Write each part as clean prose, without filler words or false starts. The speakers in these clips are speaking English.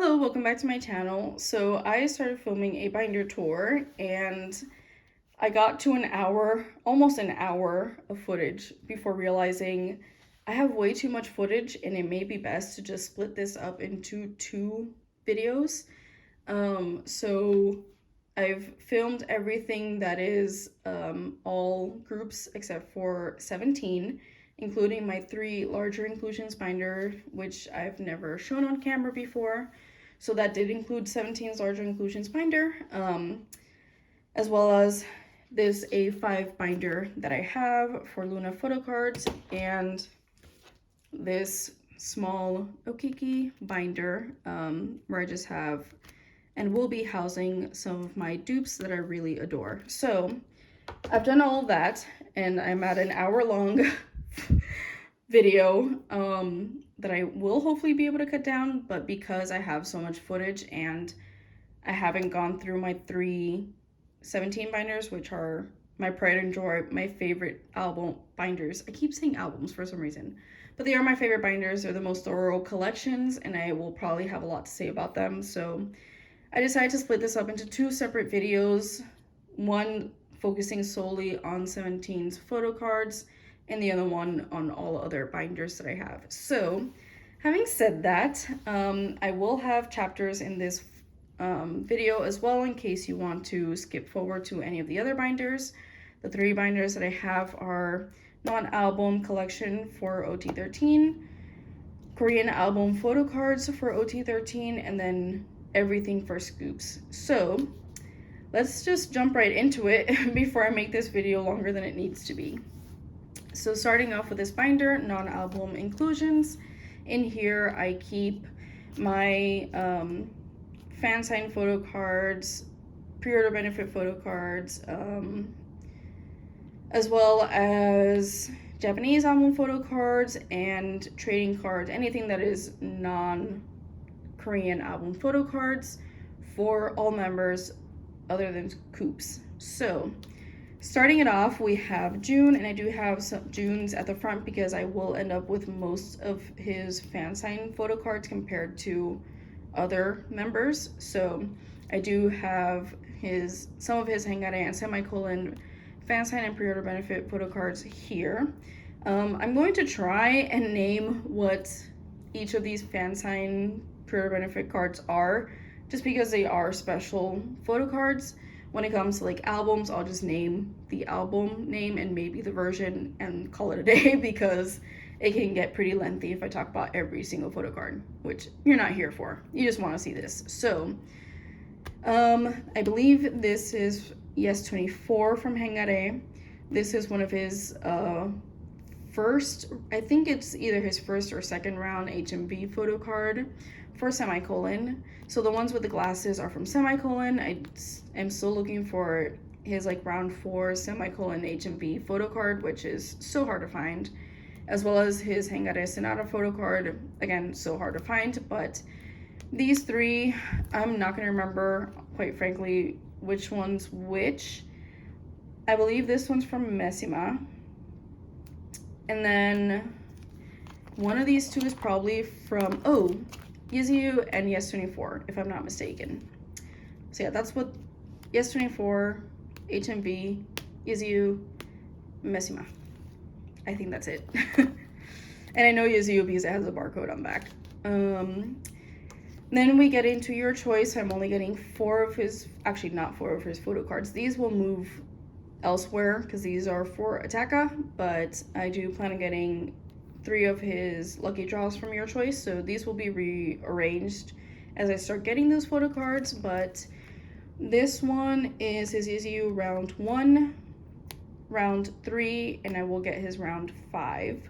Hello, welcome back to my channel. So I started filming a binder tour and I got to an hour, almost an hour of footage before realizing I have way too much footage and it may be best to just split this up into two videos. So I've filmed everything that is all groups except for 17, including my 3 larger inclusions binder, which I've never shown on camera before. So that did include 17's larger inclusions binder, as well as this A5 binder that I have for Luna photocards, and this small Okiki binder where I just have and will be housing some of my dupes that I really adore. So I've done all of that and I'm at an hour-long video that I will hopefully be able to cut down, but because I have so much footage and I haven't gone through my 3 17 binders, which are my pride and joy, my favorite album binders. I keep saying albums for some reason, but they are my favorite binders. They're the most thorough collections and I will probably have a lot to say about them. So I decided to split this up into 2 separate videos, one focusing solely on 17's photo cards and the other one on all other binders that I have. So having said that, I will have chapters in this video as well in case you want to skip forward to any of the other binders. The 3 binders that I have are non-album collection for OT13, Korean album photo cards for OT13, and then everything for scoops. So let's just jump right into it before I make this video longer than it needs to be. So starting off with this binder, non-album inclusions. In here I keep my fan sign photo cards, pre-order benefit photo cards, as well as Japanese album photo cards and trading cards, anything that is non-Korean album photo cards for all members other than Coops. So starting it off, we have June, and I do have some June's at the front because I will end up with most of his fan sign photo cards compared to other members. So I do have some of his Hangare and semicolon fan sign and pre-order benefit photo cards here. I'm going to try and name what each of these fan sign pre-order benefit cards are, just because they are special photo cards. When it comes to like albums, I'll just name the album name and maybe the version and call it a day because it can get pretty lengthy if I talk about every single photo card, which you're not here for. You just want to see this. So I believe this is Yes24 from Hangare. This is one of his first, I think it's either his first or second round HMV photo card for semicolon. So the ones with the glasses are from semicolon. I am still looking for his like round 4 semicolon HMV photo card, which is so hard to find, as well as his Hangare Sonata photo card. Again, so hard to find, but these 3, I'm not going to remember, quite frankly, which one's which. I believe this one's from Messima. And then one of these 2 is probably from, Yizu and Yes24, if I'm not mistaken. So yeah, that's what Yes24, HMV, Yizu, Messima. I think that's it. And I know Yizu because it has a barcode on back. Then we get into your choice. I'm only getting 4 of his, actually not 4 of his photo cards. These will move elsewhere because these are for Ataka, but I do plan on getting 3 of his lucky draws from your choice. So these will be rearranged as I start getting those photo cards, but this one is his Yizu round 1, round 3, and I will get his round 5.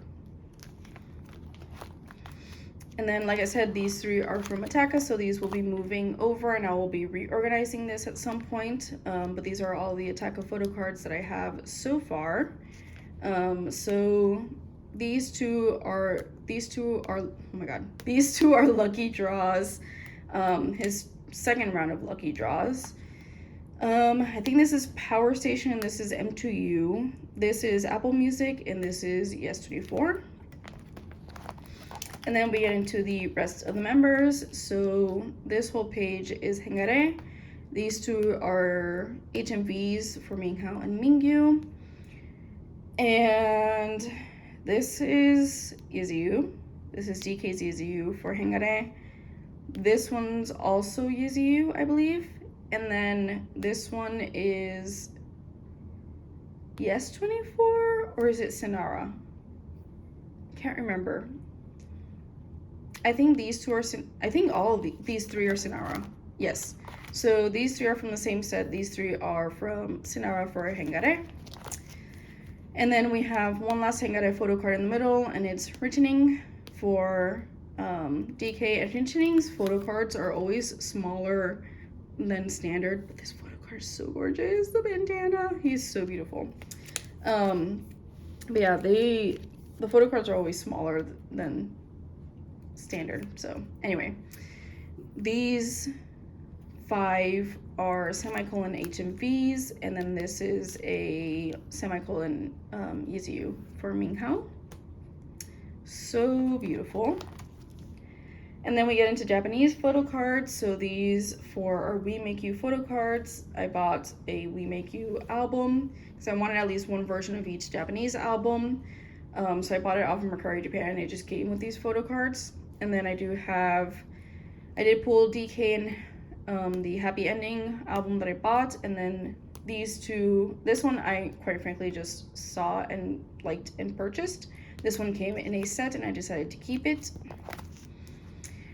And then, like I said, these 3 are from Ataka, so these will be moving over and I will be reorganizing this at some point. But these are all the Ataka photo cards that I have so far. So these two are, oh my god, these 2 are lucky draws, his second round of lucky draws. I think this is Power Station and this is M2U. This is Apple Music and this is Yes24. And then we get into the rest of the members. So this whole page is Hengare. These two are HMVs for Minghao and Mingyu. And this is Yiziu. This is DK's Yiziu for Hengare. This one's also Yiziu, I believe. And then this one is Yes24, or is it Sinara? Can't remember. I think these two are, I think all of these three are Sinara. Yes. So these three are from the same set. These three are from Sinara for Hengare. And then we have one last Hengare photo card in the middle, and it's Richening for DK. And Richening's photo cards are always smaller than standard, but this photo card is so gorgeous. The bandana, he's so beautiful. But yeah, the photo cards are always smaller than standard. So anyway, these 5 are semicolon HMVs, and then this is a semicolon Yiziu for Minghao. So beautiful. And then we get into Japanese photo cards. So these 4 are We Make You photo cards. I bought a We Make You album because I wanted at least one version of each Japanese album. So I bought it off of Mercari Japan, and it just came with these photo cards. And then I did pull DK and the Happy Ending album that I bought. And then these two, this one I quite frankly just saw and liked and purchased. This one came in a set, and I decided to keep it.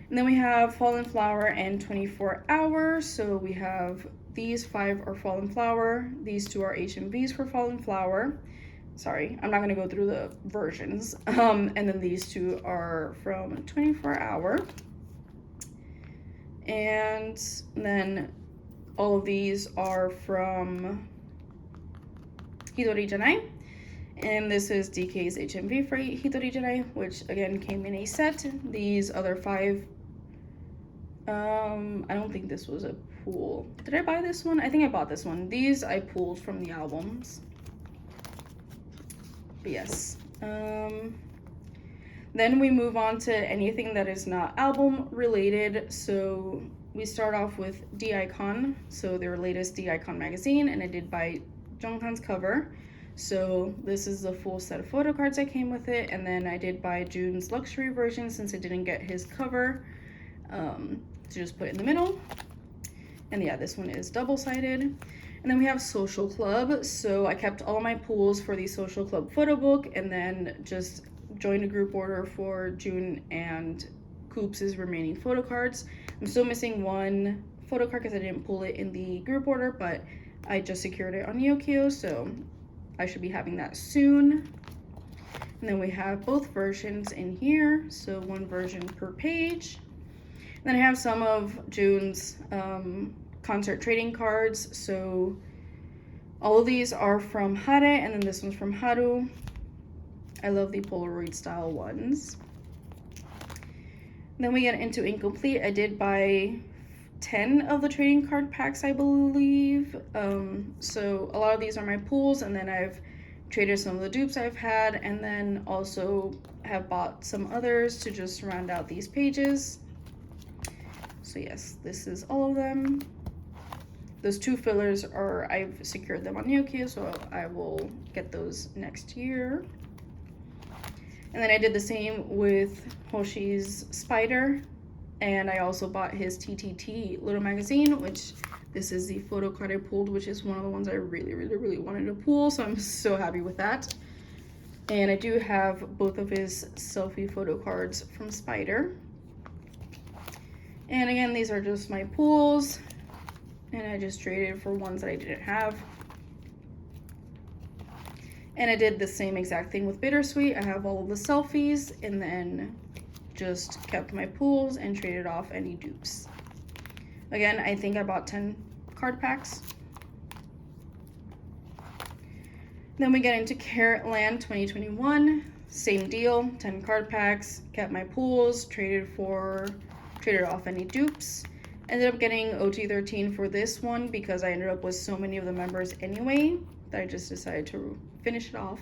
And then we have Fallen Flower and 24 Hour. So we have these 5 are Fallen Flower. These 2 are HMVs for Fallen Flower. Sorry, I'm not going to go through the versions. And then these 2 are from 24 Hour. And then all of these are from Hidori Janai. And this is DK's HMV for Hidori Janai, which again came in a set. These other 5, I don't think this was a pool. Did I buy this one? I think I bought this one. These I pulled from the albums. But yes. Then we move on to anything that is not album related. So we start off with D-Icon. So their latest D-Icon magazine, and I did buy Jonghan's cover. So this is the full set of photo cards that came with it. And then I did buy Jun's luxury version since I didn't get his cover. To just put in the middle. And yeah, this one is double-sided. And then we have Social Club. So I kept all of my pools for the Social Club photo book, and then just joined a group order for June and Coops' remaining photo cards. I'm still missing one photo card because I didn't pull it in the group order, but I just secured it on Yokio, so I should be having that soon. And then we have both versions in here, so one version per page. And then I have some of June's concert trading cards. So all of these are from Hare, and then this one's from Haru. I love the Polaroid style ones. Then we get into Incomplete. I did buy 10 of the trading card packs, I believe. So a lot of these are my pools, and then I've traded some of the dupes I've had, and then also have bought some others to just round out these pages. So yes, this is all of them. Those 2 fillers are, I've secured them on Yokio, so I will get those next year. And then I did the same with Hoshi's Spider, and I also bought his TTT little magazine, which this is the photo card I pulled, which is one of the ones I really wanted to pull, so I'm so happy with that. And I do have both of his selfie photo cards from Spider. And again, these are just my pools, and I just traded for ones that I didn't have. And I did the same exact thing with Bittersweet. I have all of the selfies, and then just kept my pools and traded off any dupes. Again, I think I bought 10 card packs. Then we get into Carrot Land 2021. Same deal, 10 card packs, kept my pools, traded off any dupes. Ended up getting OT13 for this one because I ended up with so many of the members anyway that I just decided to finish it off.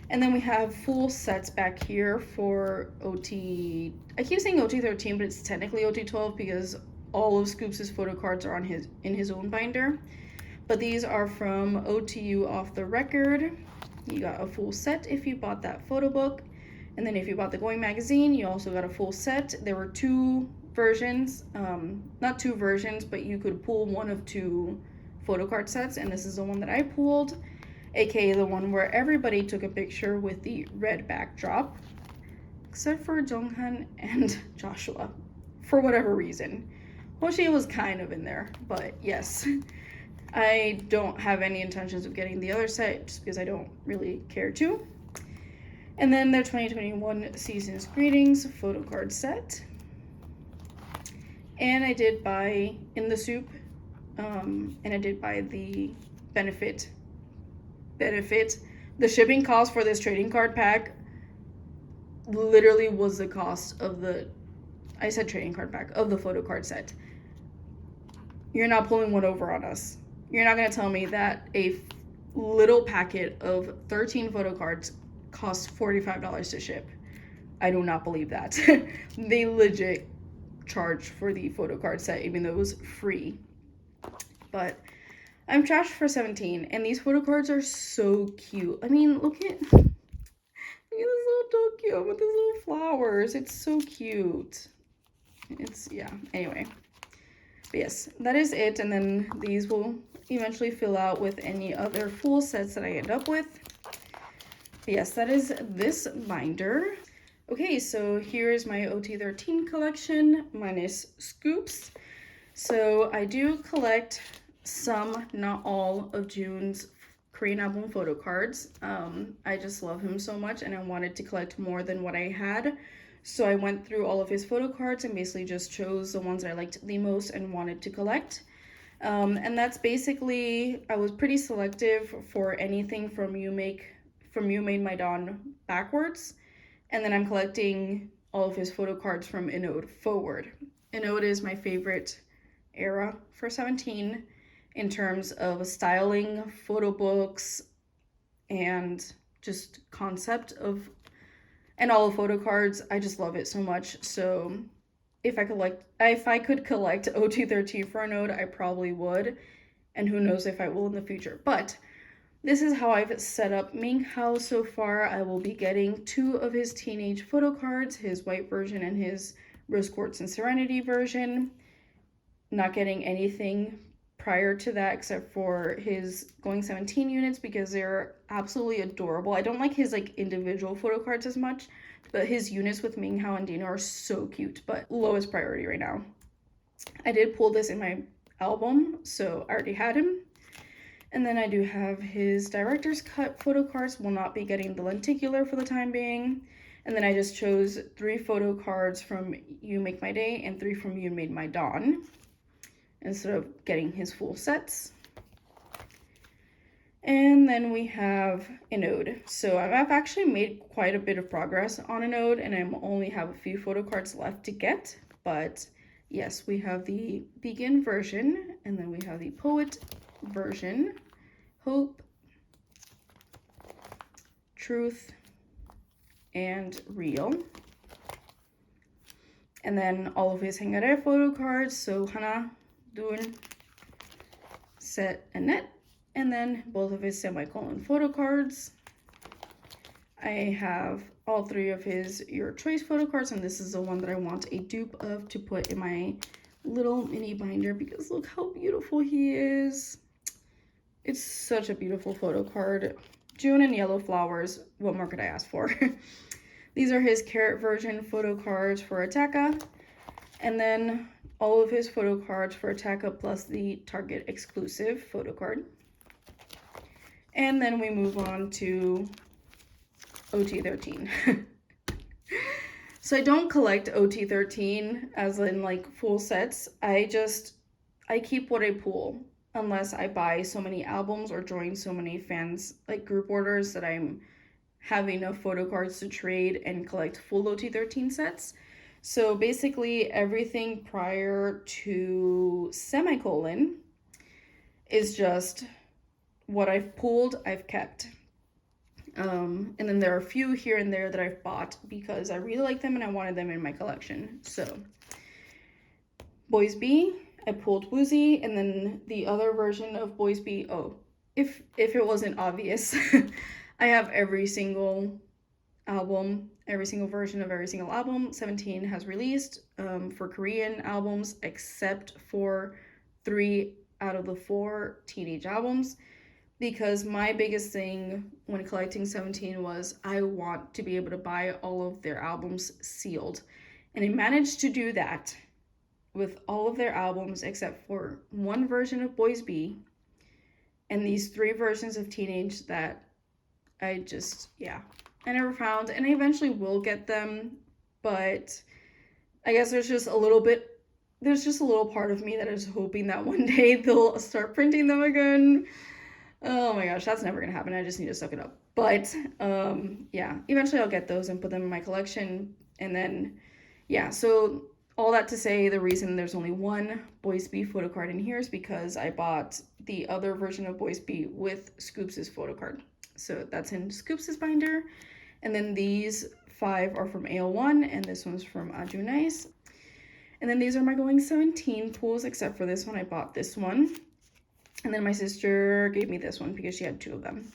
And then we have full sets back here for OT. I keep saying OT 13, but it's technically OT 12 because all of Scoops' photo cards are on in his own binder. But these are from OTU Off the Record. You got a full set if you bought that photo book. And then if you bought the Going magazine, you also got a full set. There were two versions, not two versions, but you could pull one of two photo card sets, and this is the one that I pulled, aka the one where everybody took a picture with the red backdrop, except for Jonghan and Joshua, for whatever reason. Hoshi was kind of in there, but yes. I don't have any intentions of getting the other set just because I don't really care to. And then their 2021 Season's Greetings photo card set. And I did buy In the Soup, and I did buy the benefit. The shipping cost for this trading card pack literally was the cost of the, I said trading card pack, of the photo card set. You're not pulling one over on us. You're not going to tell me that a little packet of 13 photo cards costs $45 to ship. I do not believe that. They legit charged for the photo card set, even though it was free. But I'm trashed for 17, and these photo cards are so cute. I mean, look at this little Tokyo with these little flowers. It's so cute. It's, yeah, anyway. But yes, that is it, and then these will eventually fill out with any other full sets that I end up with. But yes, that is this binder. Okay, so here is my OT13 collection minus Scoops. So I do collect some, not all, of June's Korean album photo cards. I just love him so much, and I wanted to collect more than what I had. So I went through all of his photo cards and basically just chose the ones I liked the most and wanted to collect. And that's basically, I was pretty selective for anything from You Made My Dawn backwards. And then I'm collecting all of his photo cards from Inode forward. Inode is my favorite era for 17 in terms of styling, photo books, and just concept of, and all the photo cards. I just love it so much. So if I could collect OT13 for Inode, I probably would. And who knows if I will in the future. But this is how I've set up Minghao so far. I will be getting 2 of his teenage photo cards, his white version and his Rose Quartz and Serenity version. Not getting anything prior to that except for his Going 17 units because they're absolutely adorable. I don't like his like individual photo cards as much, but his units with Minghao and Dino are so cute, but lowest priority right now. I did pull this in my album, so I already had him. And then I do have his director's cut photo cards. Will not be getting the lenticular for the time being. And then I just chose 3 photo cards from You Make My Day and 3 from You Made My Dawn, instead of getting his full sets. And then we have Inode. So I've actually made quite a bit of progress on Inode, and I only have a few photo cards left to get. But yes, we have the Begin version, and then we have the Poet version, Hope, Truth, and Real. And then all of his Hangare photo cards, so Hana, Dun, Set, and Net. And then both of his semicolon photo cards. I have all 3 of his Your Choice photo cards, and this is the one that I want a dupe of to put in my little mini binder because look how beautiful he is. It's such a beautiful photo card. June and yellow flowers, what more could I ask for? These are his carrot version photo cards for Attacker, and then all of his photo cards for Attacker plus the Target exclusive photo card. And then we move on to OT13. So I don't collect OT13 as in like full sets. I keep what I pull unless I buy so many albums or join so many fans like group orders that I'm have enough photo cards to trade and collect full OT13 sets. So basically everything prior to semicolon is just what I've pulled, I've kept. And then there are a few here and there that I've bought because I really like them and I wanted them in my collection. So Boys B, I pulled Woozy, and then the other version of Boys B, oh, if it wasn't obvious, I have every single album, every single version of every single album 17 has released for Korean albums, except for 3 out of the 4 teenage albums. Because my biggest thing when collecting 17 was I want to be able to buy all of their albums sealed. And I managed to do that with all of their albums except for one version of Boys B and these 3 versions of Teenage that I never found. And I eventually will get them, but I guess there's just a little part of me that is hoping that one day they'll start printing them again. Oh my gosh, that's never gonna happen. I just need to suck it up. But yeah, eventually I'll get those and put them in my collection. And then yeah, so all that to say, the reason there's only one Boys B photo card in here is because I bought the other version of Boys B with Scoops' photo card. So that's in Scoops' binder. And then these 5 are from AL1 and this one's from Aju Nice. And then these are my going 17 pools, except for this one. I bought this one. And then my sister gave me this one because she had 2 of them.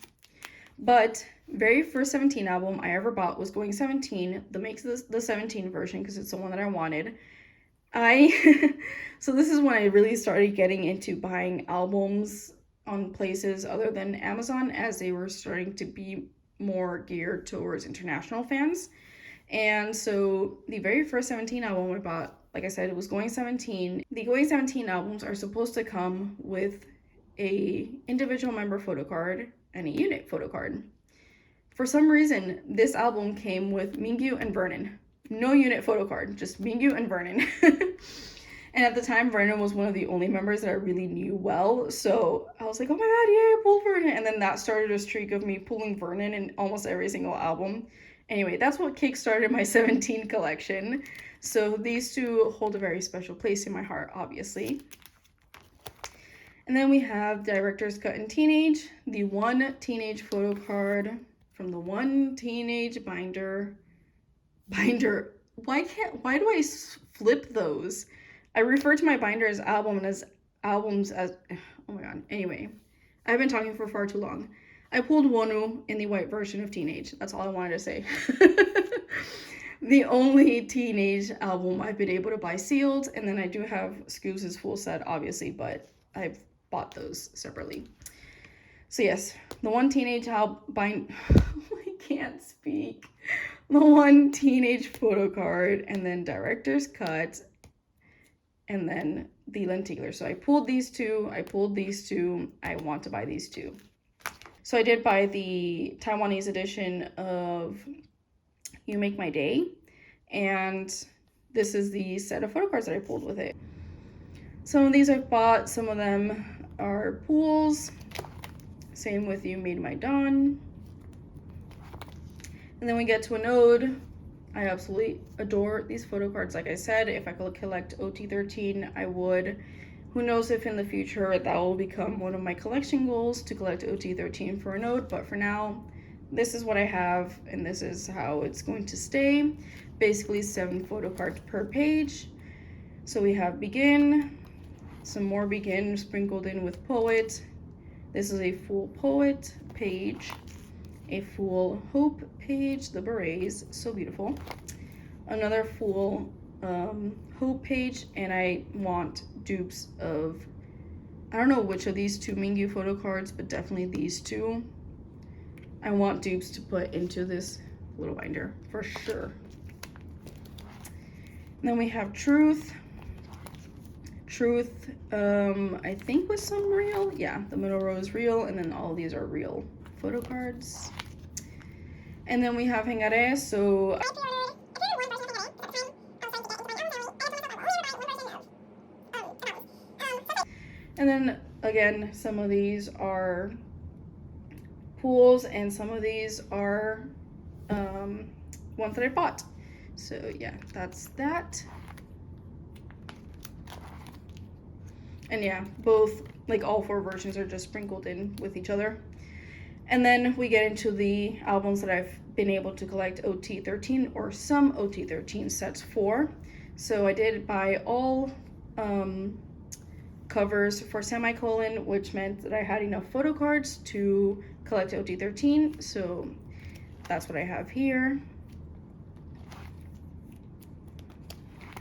But very first 17 album I ever bought was Going 17. The makes the 17 version because it's the one that I wanted. So this is when I really started getting into buying albums on places other than Amazon, as they were starting to be more geared towards international fans. And so the very first 17 album I bought, like I said, it was Going 17. The Going 17 albums are supposed to come with a individual member photo card and a unit photo card. For some reason, this album came with Mingyu and Vernon. No unit photo card, just Mingyu and Vernon. And at the time, Vernon was one of the only members that I really knew well. So I was like, oh my god, yeah, I pulled Vernon. And then that started a streak of me pulling Vernon in almost every single album. Anyway, that's what kickstarted my 17 collection. So these 2 hold a very special place in my heart, obviously. And then we have Director's Cut in Teenage, the 1 teenage photo card from the 1 teenage binder. Why do I flip those? I refer to my binder as albums as, oh my god. Anyway, I've been talking for far too long. I pulled Wonu in the white version of Teenage. That's all I wanted to say. The only teenage album I've been able to buy sealed, and then I do have Scoops' full set, obviously, but I've bought those separately. So yes, the 1 teenage album I can't speak. The 1 teenage photo card, and then Director's Cut, and then the lenticular. So I pulled these 2, I pulled these 2, I want to buy these 2. So I did buy the Taiwanese edition of You Make My Day, and this is the set of photo cards that I pulled with it. Some of these I've bought, some of them are pools. Same with You Made My Dawn. And then we get to a node. I absolutely adore these photo cards. Like I said, if I could collect OT13, I would. Who knows if in the future that will become one of my collection goals, to collect OT13 for a node, but for now, this is what I have, and this is how it's going to stay. Basically 7 photo cards per page. So we have Begin, some more Begin sprinkled in with Poet. This is a full Poet page, a full Hope page, the berets, so beautiful. Another full Hope page, and I want dupes of, I don't know which of these 2 Mingyu photo cards, but definitely these 2. I want dupes to put into this little binder for sure. And then we have Truth. I think with some real, yeah, the middle row is real, and then all these are real photo cards. And then we have Hengare, so and then again, some of these are pools and some of these are ones that I bought. So yeah, that's that. And yeah, both, like all 4 versions are just sprinkled in with each other. And then we get into the albums that I've been able to collect OT13 or some OT13 sets for. So I did buy all covers for semicolon, which meant that I had enough photo cards to collect OT13. So that's what I have here.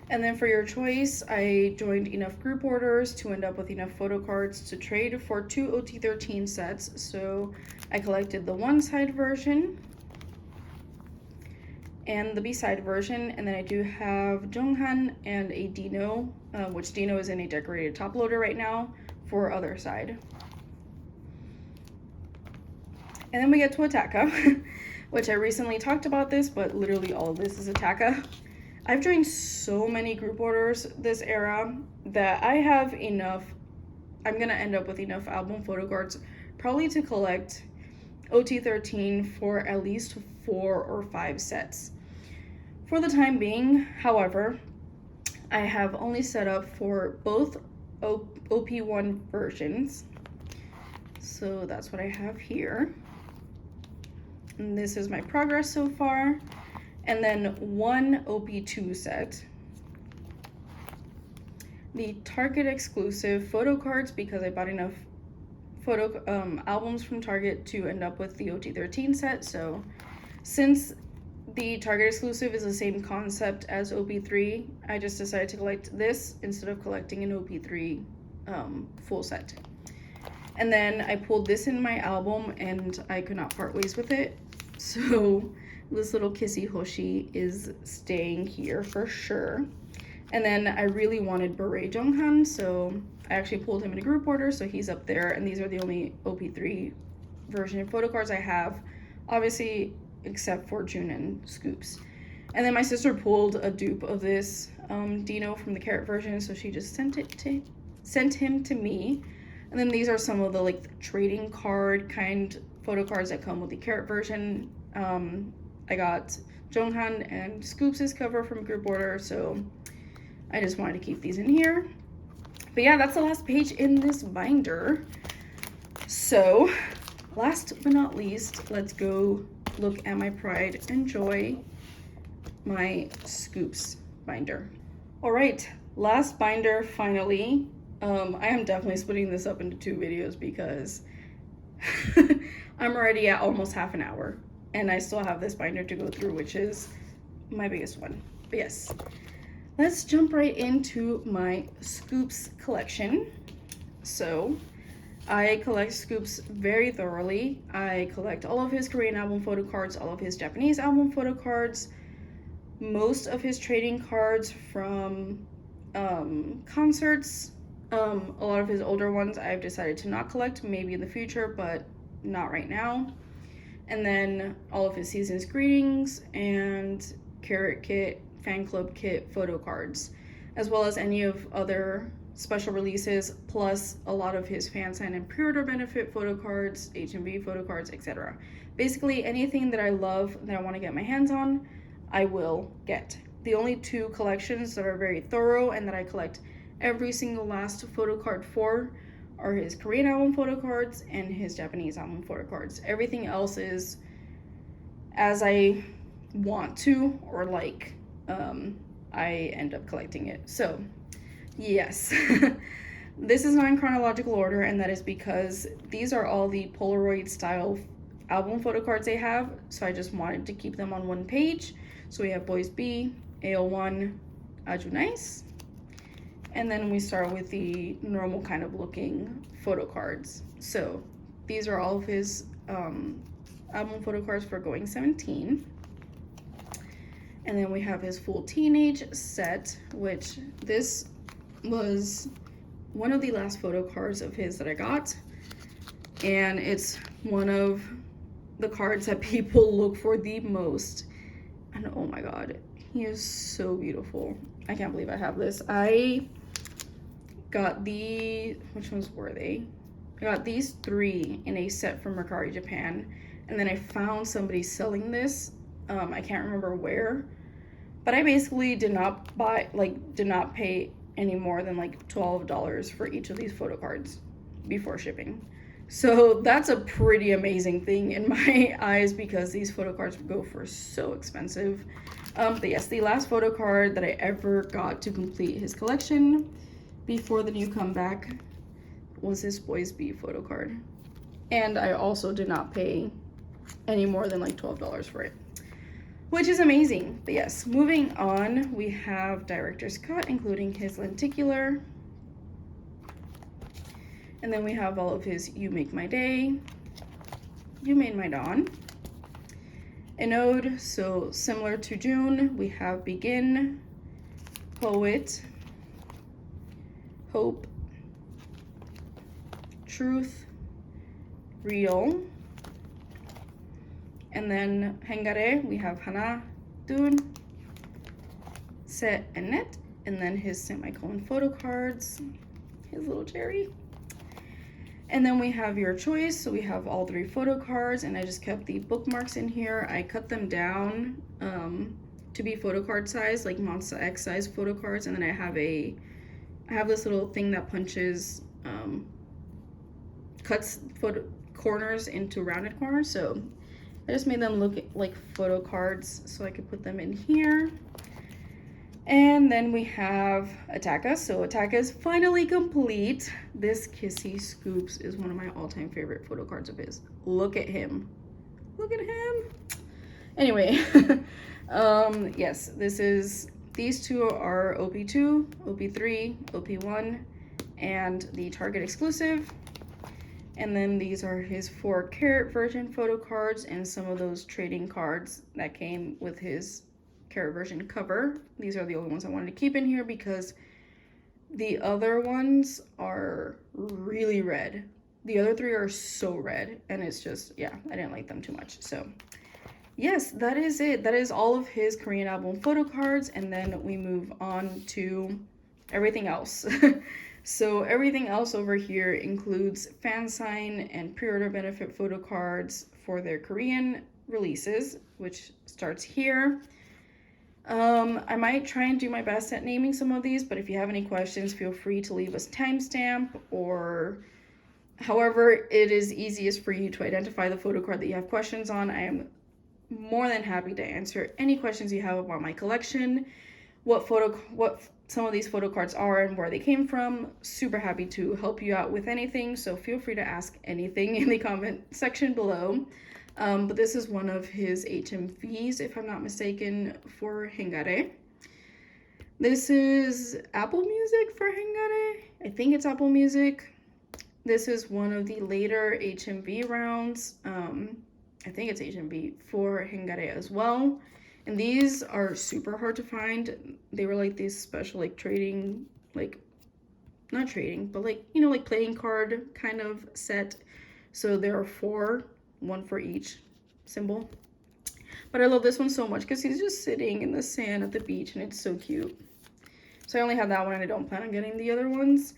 And then for your choice, I joined enough group orders to end up with enough photo cards to trade for 2 OT13 sets. So I collected the one-side version and the B-side version, and then I do have Jonghan and a Dino, which Dino is in a decorated top loader right now for other side. And then we get to Ataka, which I recently talked about this, but literally all of this is Ataka. I've joined so many group orders this era that I have enough. I'm gonna end up with enough album photo cards probably to collect OT13 for at least 4 or 5 sets. For the time being, however, I have only set up for both OP1 versions. So that's what I have here. And this is my progress so far. And then 1 OP2 set. The Target exclusive photo cards, because I bought enough photo albums from Target to end up with the OT13 set. So since the Target exclusive is the same concept as OP3, I just decided to collect this instead of collecting an OP3 full set. And then I pulled this in my album and I could not part ways with it. So this little Kissy Hoshi is staying here for sure. And then I really wanted Beret Jonghan, so I actually pulled him in a group order, so he's up there. And these are the only OP3 version photo cards I have, obviously, except for June and Scoops. And then my sister pulled a dupe of this Dino from the Carrot version, so she just sent him to me. And then these are some of the like trading card kind photo cards that come with the Carrot version. I got Jonghan and Scoops' cover from group order, so I just wanted to keep these in here. But yeah, that's the last page in this binder. So last but not least, let's go look at my Pride and Joy, my Scoops binder. All right, last binder finally. I am definitely splitting this up into 2 videos because I'm already at almost half an hour and I still have this binder to go through, which is my biggest one. But yes, let's jump right into my Scoops collection. So I collect Scoops very thoroughly. I collect all of his Korean album photo cards, all of his Japanese album photo cards, most of his trading cards from concerts. A lot of his older ones I've decided to not collect, maybe in the future, but not right now. And then all of his season's greetings and Carrot Kit, fan club kit photo cards, as well as any of other special releases, plus a lot of his fan sign and pre-order benefit photo cards, HMV photo cards, etc. Basically anything that I love that I want to get my hands on, I will get. The only 2 collections that are very thorough and that I collect every single last photo card for are his Korean album photo cards and his Japanese album photo cards. Everything else is as I want to, or like I end up collecting it. So yes, this is not in chronological order, and that is because these are all the Polaroid style album photo cards they have, so I just wanted to keep them on one page. So we have Boys B, AO1, Aju Nice, and then we start with the normal kind of looking photo cards. So these are all of his album photo cards for Going 17. And then we have his full teenage set, which this was one of the last photo cards of his that I got. And it's one of the cards that people look for the most. And oh my God, he is so beautiful. I can't believe I have this. I got which ones were they? I got these 3 in a set from Mercari Japan. And then I found somebody selling this. I can't remember where, but I basically did not pay any more than like $12 for each of these photo cards before shipping. So that's a pretty amazing thing in my eyes because these photo cards go for so expensive. But yes, the last photo card that I ever got to complete his collection before the new comeback was his Boys Be photo card. And I also did not pay any more than like $12 for it, which is amazing. But yes, moving on, we have Director's Cut, including his lenticular. And then we have all of his You Make My Day, You Made My Dawn. An ode, so similar to June, we have Begin, Poet, Hope, Truth, Real. And then Hengare, we have Hana, Dun, Se, and Net. And then his semicolon photo cards, his little cherry. And then we have Your Choice, so we have all 3 photo cards, and I just kept the bookmarks in here. I cut them down to be photo card size, like Monster X size photo cards, and then I have this little thing that punches, cuts corners into rounded corners, so I just made them look like photo cards so I could put them in here. And then we have Attack Us. So Attack Us finally complete. This Kissy Scoops is one of my all-time favorite photo cards of his. Look at him. Look at him. Anyway, yes, these 2 are OP2, OP3, OP1, and the Target exclusive. And then these are his 4 carat version photo cards and some of those trading cards that came with his carat version cover. These are the only ones I wanted to keep in here because the other ones are really red. The other 3 are so red, and it's just, yeah, I didn't like them too much. So yes, that is it. That is all of his Korean album photo cards, and then we move on to everything else. So everything else over here includes fan sign and pre-order benefit photo cards for their Korean releases, which starts here. I might try and do my best at naming some of these, but if you have any questions, feel free to leave us timestamp or however it is easiest for you to identify the photo card that you have questions on. I am more than happy to answer any questions you have about my collection, what some of these photo cards are and where they came from. Super happy to help you out with anything, so feel free to ask anything in the comment section below. But this is one of his HMVs, if I'm not mistaken, for Hengare. This is Apple Music for Hengare. I think it's Apple Music. This is one of the later HMV rounds. I think it's HMV for Hengare as well. And these are super hard to find. They were like these special like trading, like not trading, but like, you know, like playing card kind of set. So there are 4, 1 for each symbol. But I love this one so much because he's just sitting in the sand at the beach and it's so cute. So I only have that one and I don't plan on getting the other ones.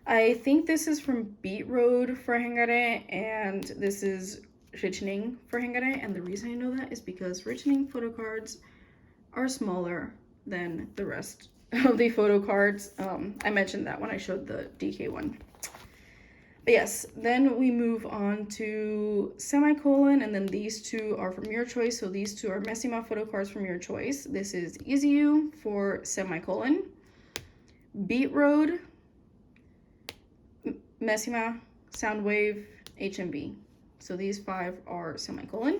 I think this is from Beat Road for Hengare, and this is Richning for Hengare. And the reason I know that is because Richning photo cards are smaller than the rest of the photo cards. I mentioned that when I showed the DK one. But yes, then we move on to semicolon, and then these 2 are from Your Choice. So these 2 are Messima photo cards from Your Choice. This is Easy You for semicolon, Beat Road, Messima, Soundwave, HMV. So these 5 are semicolon.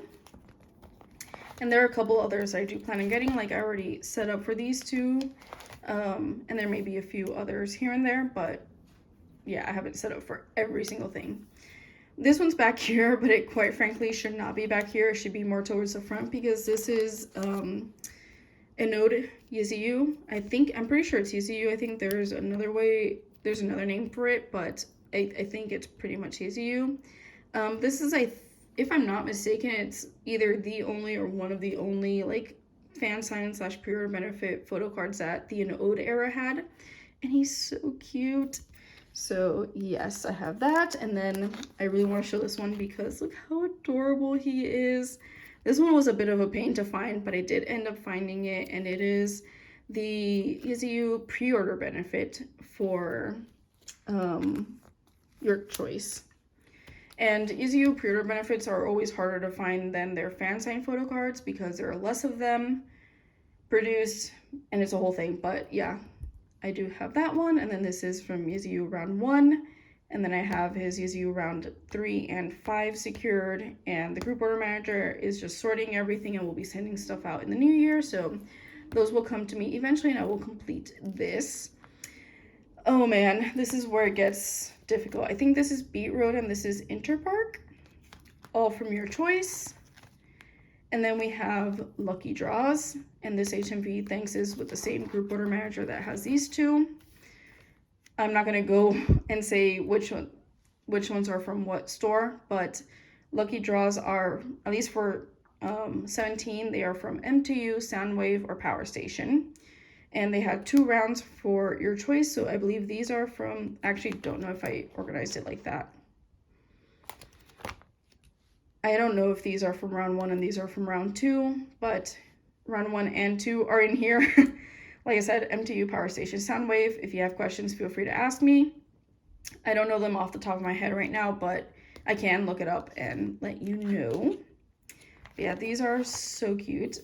And there are a couple others I do plan on getting, like I already set up for these 2. And there may be a few others here and there, but yeah, I haven't set up for every single thing. This one's back here, but it quite frankly should not be back here. It should be more towards the front because this is an ode Yiziyu. I'm pretty sure it's Yiziyu. I think there's another name for it, but I think it's pretty much Yiziyu. This is, if I'm not mistaken, it's either the only or one of the only like fan sign / pre-order benefit photo cards that the ode era had. And he's so cute. So yes, I have that. And then I really want to show this one because look how adorable he is. This one was a bit of a pain to find, but I did end up finding it, and it is the Yiziyu pre-order benefit for Your Choice. And EZU pre-order benefits are always harder to find than their fan sign photo cards because there are less of them produced, and it's a whole thing. But yeah, I do have that one. And then this is from EZU round 1. And then I have his EZU round 3 and 5 secured. And the group order manager is just sorting everything and will be sending stuff out in the new year. So those will come to me eventually and I will complete this. Oh man, this is where it gets difficult. I think this is Beat Road and this is Interpark. All from your choice. And then we have Lucky Draws. And this HMV thanks is with the same group order manager that has these two. I'm not gonna go and say which ones are from what store, but Lucky Draws are, at least for 17, they are from M2U, Soundwave, or Power Station. And they had 2 rounds for your choice, so I believe these are from, actually don't know if I organized it like that. I don't know if these are from round 1 and these are from round 2, but round 1 and 2 are in here. Like I said, M2U, Power Station, Soundwave. If you have questions, feel free to ask me. I don't know them off the top of my head right now, but I can look it up and let you know. But yeah, these are so cute.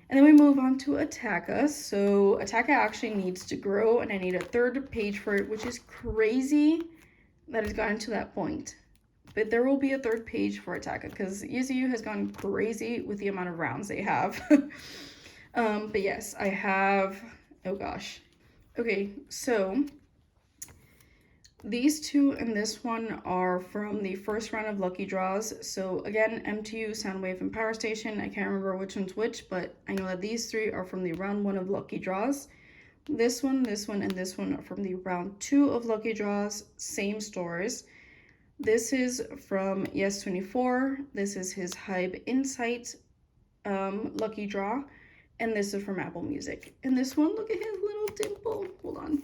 And then we move on to Attacka. So Attacka actually needs to grow, and I need a 3rd page for it, which is crazy that it's gotten to that point. But there will be a 3rd page for Attacka because EZU has gone crazy with the amount of rounds they have. But yes, I have, oh gosh. Okay, so these 2 and this one are from the first round of Lucky Draws. So again, M2U, Soundwave, and Power Station. I can't remember which one's which, but I know that these 3 are from the round 1 of Lucky Draws. This one, and this one are from the round 2 of Lucky Draws, same stores. This is from Yes24. This is his Hybe Insight Lucky Draw. And this is from Apple Music. And this one, look at his little dimple. Hold on.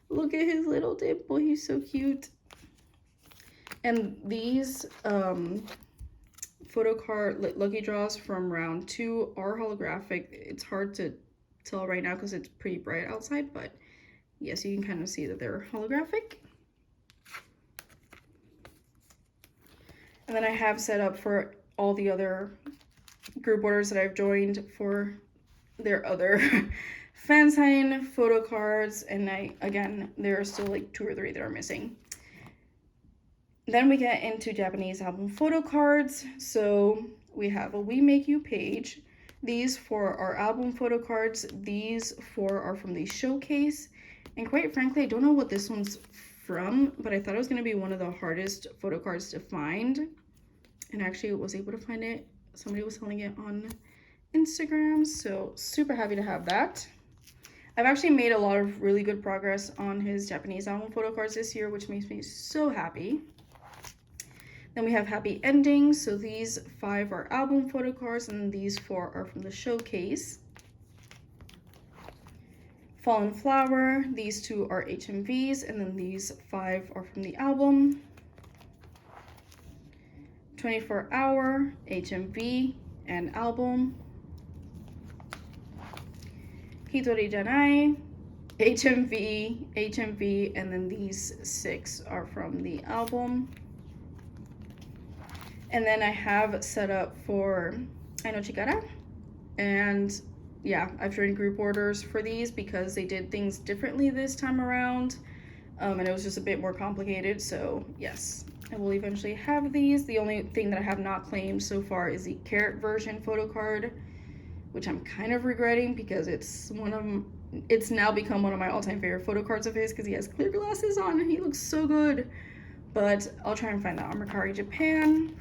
Look at his little dimple. He's so cute. And these photo card Lucky Draws from round 2 are holographic. It's hard to tell right now because it's pretty bright outside. But yes, you can kind of see that they're holographic. And then I have set up for all the other group orders that I've joined for their other fan sign photo cards, and again there are still like 2 or 3 that are missing. Then we get into Japanese album photo cards. So we have a We Make You page. These 4 are album photo cards. These 4 are from the showcase, and quite frankly I don't know what this one's from, but I thought it was going to be one of the hardest photo cards to find, and actually was able to find it. Somebody was selling it on Instagram, so super happy to have that. I've actually made a lot of really good progress on his Japanese album photo cards this year, which makes me so happy. Then we have Happy Endings. So these 5 are album photo cards, and these 4 are from the showcase. Fallen Flower, these 2 are HMVs, and then these 5 are from the album. 24 Hour, HMV, and album. Hitori Janai, HMV, and then these 6 are from the album. And then I have set up for Aino Chikara, and yeah, I've joined group orders for these because they did things differently this time around, and it was just a bit more complicated. So yes, I will eventually have these. The only thing that I have not claimed so far is the Carrot version photo card, which I'm kind of regretting because it's now become one of my all-time favorite photo cards of his because he has clear glasses on and he looks so good. But I'll try and find that on Mercari Japan.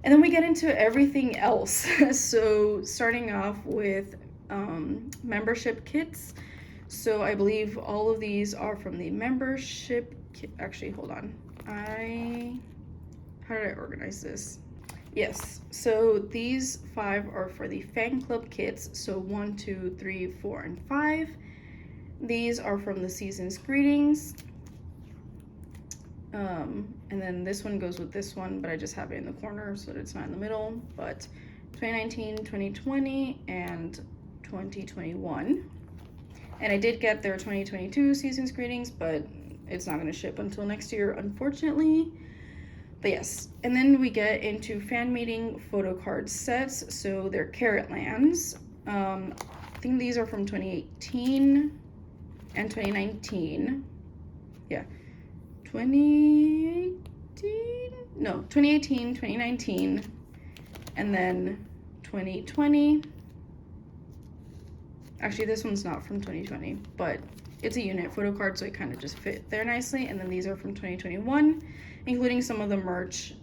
And then we get into everything else. So starting off with membership kits. So I believe all of these are from the membership kit. Actually, hold on. How did I organize this? Yes, so these 5 are for the fan club kits. So 1, 2, 3, 4, and 5. These are from the season's greetings. And then this one goes with this one, but I just have it in the corner so that it's not in the middle. But 2019, 2020, and 2021. And I did get their 2022 season's greetings, but it's not going to ship until next year, unfortunately. But yes, and then we get into fan meeting photo card sets. So they're Carrot Lands. I think these are from 2018 and 2019. Yeah, 2018? No, 2018, 2019, and then 2020. Actually, this one's not from 2020, but it's a unit photo card, so it kind of just fit there nicely. And then these are from 2021, including some of the merch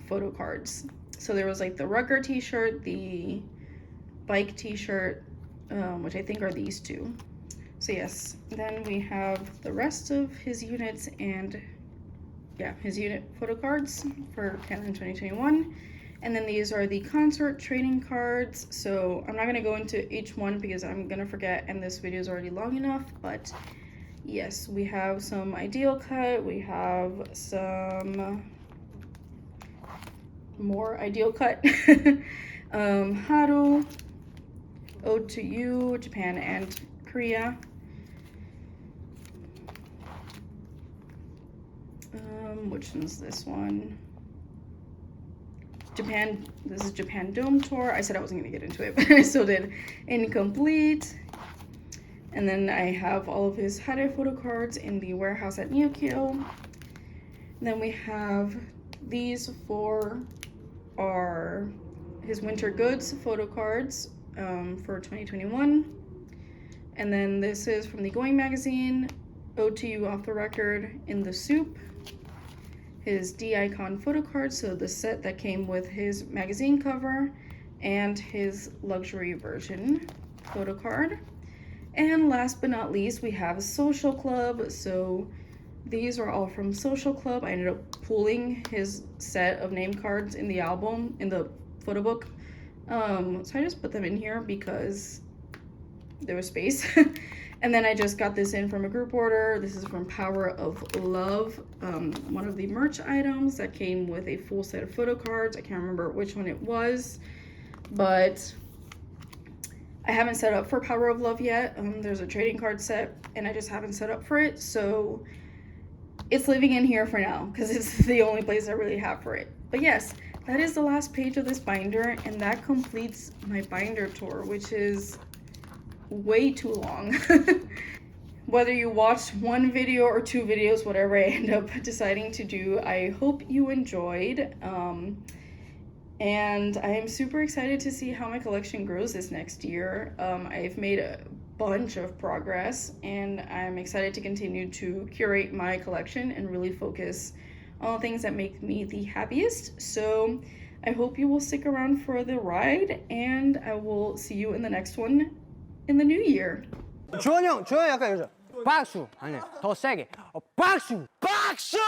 photo cards. So there was like the Rucker t-shirt, the bike t-shirt, which I think are these two. So yes, then we have the rest of his units and yeah, his unit photo cards for Canon 2021. And then these are the concert trading cards. So I'm not gonna go into each one because I'm gonna forget and this video is already long enough, but yes, we have some Ideal Cut, we have some more Ideal Cut, Haru, Ode to You, Japan and Korea. Which one's this one? Japan, this is Japan Dome Tour. I said I wasn't gonna get into it, but I still did. Incomplete. And then I have all of his Hare photo cards in the warehouse at Nyokyo. Then we have these for his winter goods photo cards for 2021. And then this is from the Going magazine, Ode to You Off the Record in the Soup. His D-Icon photo card, so the set that came with his magazine cover and his luxury version photo card. And last but not least, we have Social Club. So these are all from Social Club. I ended up pulling his set of name cards in the album, in the photo book. So I just put them in here because there was space. And then I just got this in from a group order. This is from Power of Love, one of the merch items that came with a full set of photo cards. I can't remember which one it was, but I haven't set up for Power of Love yet. There's a trading card set and I just haven't set up for it. So it's living in here for now because it's the only place I really have for it. But yes, that is the last page of this binder and that completes my binder tour, which is way too long. Whether you watched one video or two videos, whatever I end up deciding to do, I hope you enjoyed. And I am super excited to see how my collection grows this next year. I've made a bunch of progress and I'm excited to continue to curate my collection and really focus on things that make me the happiest. So I hope you will stick around for the ride and I will see you in the next one in the new year. 주원이 형 약간 이러죠. 박수! 아니, 더 세게. 박수! 박수!